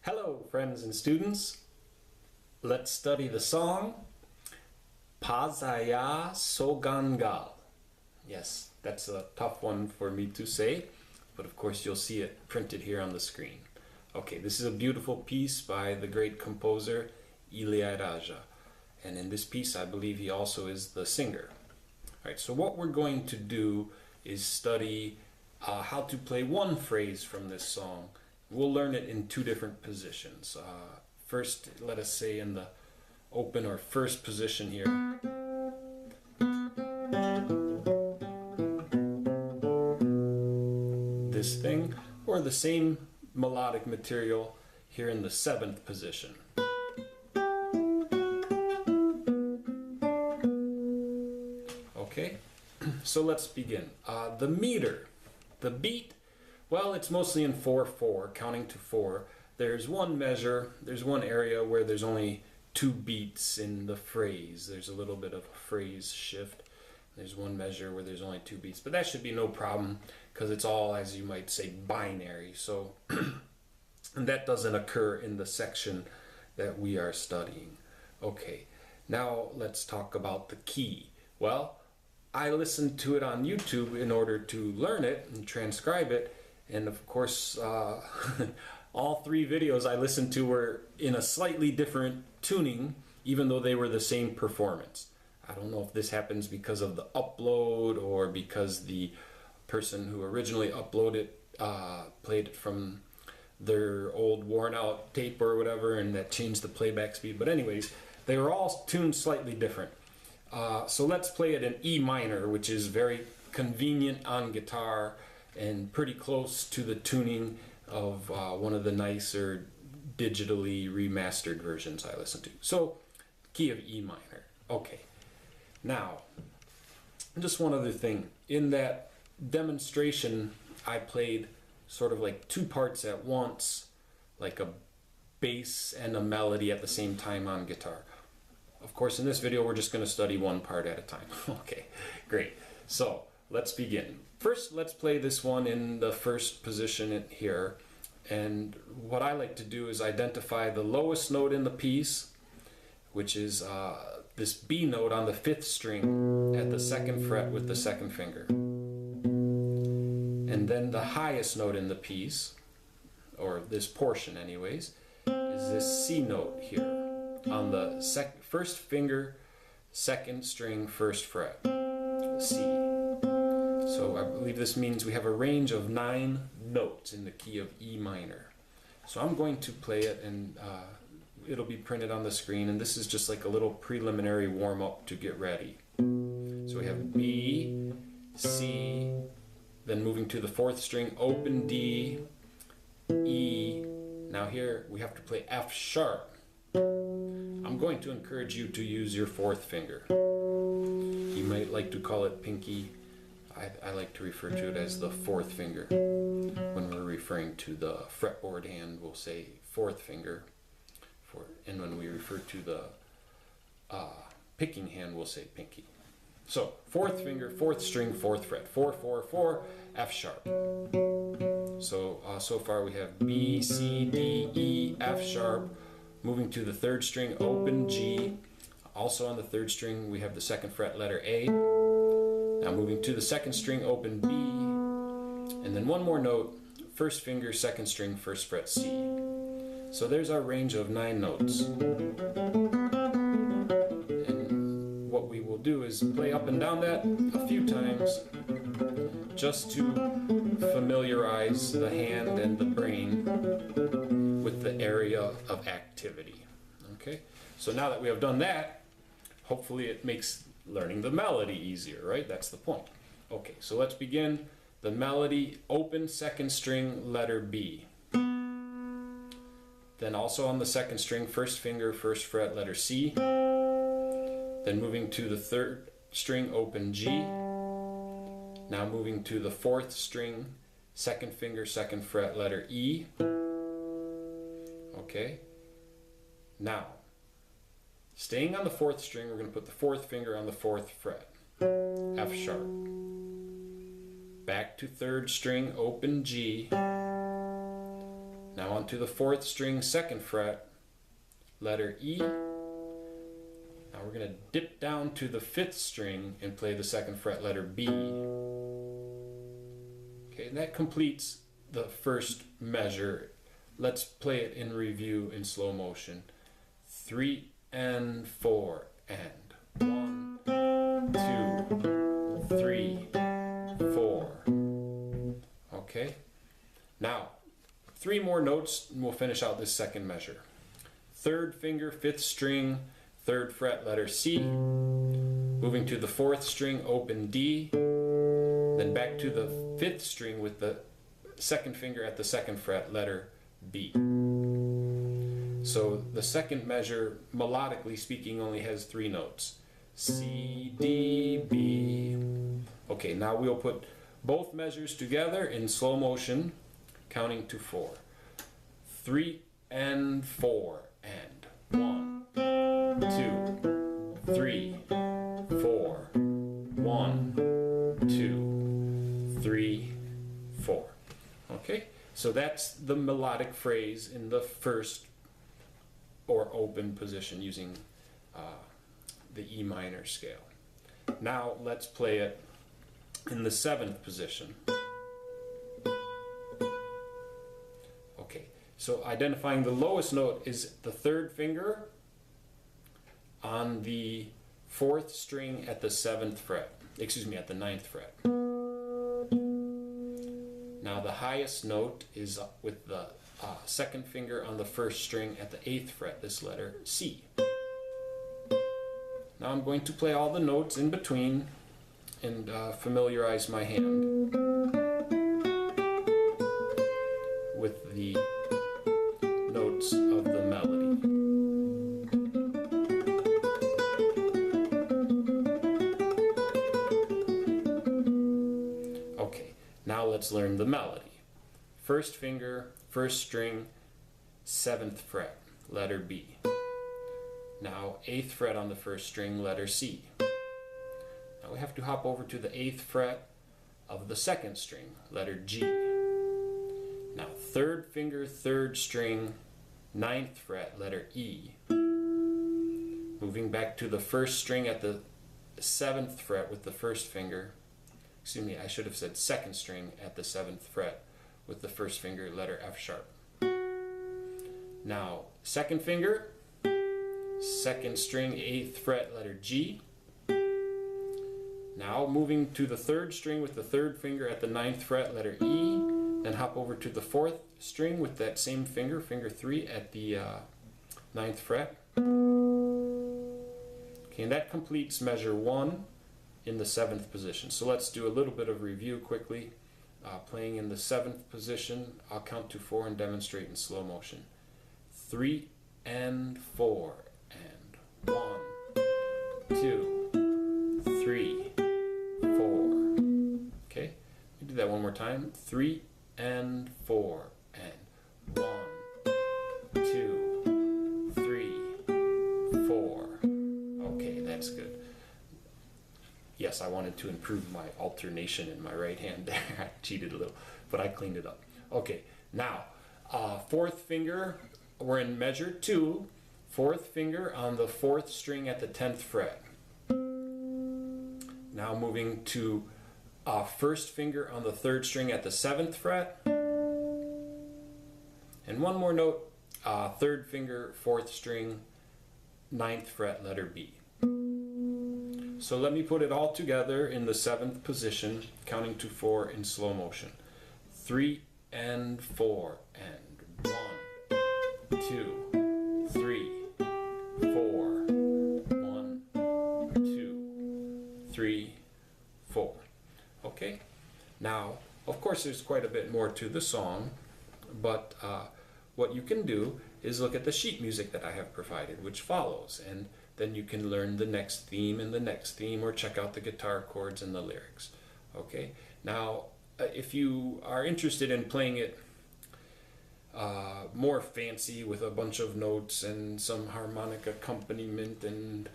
Hello, friends and students. Let's study the song Pazhaya Sogangal. Yes, that's a tough one for me to say, but of course you'll see it printed here on the screen. Okay, this is a beautiful piece by the great composer Ilaiyaraaja. And in this piece, I believe he also is the singer. All right, so what we're going to do is study how to play one phrase from this song. We'll learn it in two different positions. First, let us say in the open or first position here. This thing, or the same melodic material here in the seventh position. Okay, so let's begin. The meter, the beat, well, it's mostly in 4/4, counting to 4. There's one measure, there's one area where there's only 2 beats in the phrase. There's a little bit of a phrase shift. There's one measure where there's only 2 beats, but that should be no problem because it's all, as you might say, binary. So, and that doesn't occur in the section that we are studying. Okay, now let's talk about the key. Well, I listened to it on YouTube in order to learn it and transcribe it. And of course, all 3 videos I listened to were in a slightly different tuning, even though they were the same performance. I don't know if this happens because of the upload or because the person who originally uploaded played it from their old worn out tape or whatever, and that changed the playback speed. But anyways, they were all tuned slightly different. So let's play it in E minor, which is very convenient on guitar and pretty close to the tuning of one of the nicer digitally remastered versions I listen to. So, key of E minor. Okay. Now, just one other thing. In that demonstration, I played sort of like 2 parts at once, like a bass and a melody at the same time on guitar. Of course, in this video, we're just going to study one part at a time. Okay, great. So, let's begin. First, let's play this one in the first position here. And what I like to do is identify the lowest note in the piece, which is this B note on the 5th string at the 2nd fret with the 2nd finger. And then the highest note in the piece, or this portion anyways, is this C note here on the 1st finger, 2nd string, 1st fret, C. So I believe this means we have a range of 9 notes in the key of E minor. So I'm going to play it, and it'll be printed on the screen, and this is just like a little preliminary warm-up to get ready. So we have B, C, then moving to the 4th string, open D, E. Now here we have to play F sharp. I'm going to encourage you to use your 4th finger. You might like to call it pinky. I like to refer to it as the 4th finger. When we're referring to the fretboard hand, we'll say 4th finger. And when we refer to the picking hand, we'll say pinky. So 4th finger, 4th string, 4th fret. 4, 4, 4, F sharp. So far we have B, C, D, E, F sharp. Moving to the 3rd string, open G. Also on the 3rd string, we have the 2nd fret letter A. Now moving to the 2nd string, open B. And then one more note, 1st finger, 2nd string, 1st fret C. So there's our range of 9 notes. And what we will do is play up and down that a few times just to familiarize the hand and the brain with the area of activity. Okay, so now that we have done that, hopefully it makes learning the melody easier, right? That's the point. Okay, so let's begin. The melody, open 2nd string, letter B. Then also on the 2nd string, 1st finger, 1st fret, letter C. Then moving to the 3rd string, open G. Now moving to the 4th string, 2nd finger, 2nd fret, letter E. Okay. Now, staying on the 4th string, we're going to put the 4th finger on the 4th fret, F sharp. Back to 3rd string, open G. Now onto the 4th string, 2nd fret, letter E. Now we're going to dip down to the 5th string and play the 2nd fret, letter B. Okay, and that completes the first measure. Let's play it in review in slow motion. 3 and 4 and 1, 2, 3, 4. Okay, now 3 more notes and we'll finish out this second measure. 3rd finger, 5th string, 3rd fret, letter C. Moving to the 4th string, open D. Then back to the 5th string with the 2nd finger at the 2nd fret, letter B. So the second measure, melodically speaking, only has 3 notes. C, D, B. Okay, now we'll put both measures together in slow motion, counting to 4. 3 and 4 and 1, 2, 3, 4. 1, 2, 3, 4. Okay, so that's the melodic phrase in the first or open position using the E minor scale. Now let's play it in the 7th position. Okay, so identifying the lowest note is the 3rd finger on the 4th string at the 7th fret, at the 9th fret. Now the highest note is with the 2nd finger on the 1st string at the 8th fret, this letter C. Now I'm going to play all the notes in between and familiarize my hand with the notes of the melody. Okay, now let's learn the melody. 1st finger, 1st string, 7th fret, letter B. Now 8th fret on the 1st string, letter C. Now we have to hop over to the 8th fret of the 2nd string, letter G. Now 3rd finger, 3rd string, 9th fret, letter E. Moving back to the 1st string at the 7th fret with the 1st finger. I should have said 2nd string at the 7th fret with the 1st finger, letter F sharp. Now 2nd finger, 2nd string, 8th fret, letter G. Now moving to the 3rd string with the 3rd finger at the 9th fret, letter E. Then hop over to the 4th string with that same finger, finger 3 at the 9th fret. Okay, and that completes measure 1 in the 7th position. So let's do a little bit of review quickly. Playing in the 7th position, I'll count to 4 and demonstrate in slow motion. 3 and 4 and 1, 2, 3, 4. Okay, let me do that one more time. 3 and 4 and 1, 2, 3, 4. Okay, that's good. Yes, I wanted to improve my alternation in my right hand there. I cheated a little, but I cleaned it up. Okay, now 4th finger, we're in measure 2, 4th finger on the 4th string at the 10th fret. Now moving to 1st finger on the 3rd string at the 7th fret. And one more note, 3rd finger, 4th string, 9th fret, letter B. So let me put it all together in the 7th position, counting to 4 in slow motion. 3 and 4 and 1, 2, 3, 4, 1, 2, 3, 4. Okay? Now, of course there's quite a bit more to the song, but what you can do is look at the sheet music that I have provided, which follows, and then you can learn the next theme and the next theme, or check out the guitar chords and the lyrics. Okay? Now, if you are interested in playing it more fancy with a bunch of notes and some harmonic accompaniment and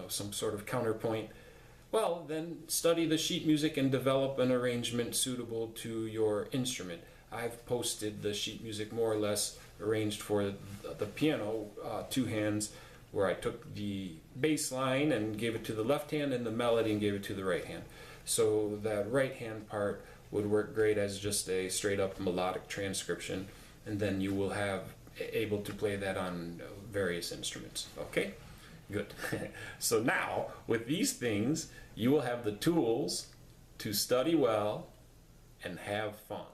some sort of counterpoint, well, then study the sheet music and develop an arrangement suitable to your instrument. I've posted the sheet music more or less arranged for the piano, two hands, where I took the bass line and gave it to the left hand and the melody and gave it to the right hand. So that right hand part would work great as just a straight up melodic transcription, and then you will have able to play that on various instruments. Okay, good. So now with these things you will have the tools to study well and have fun.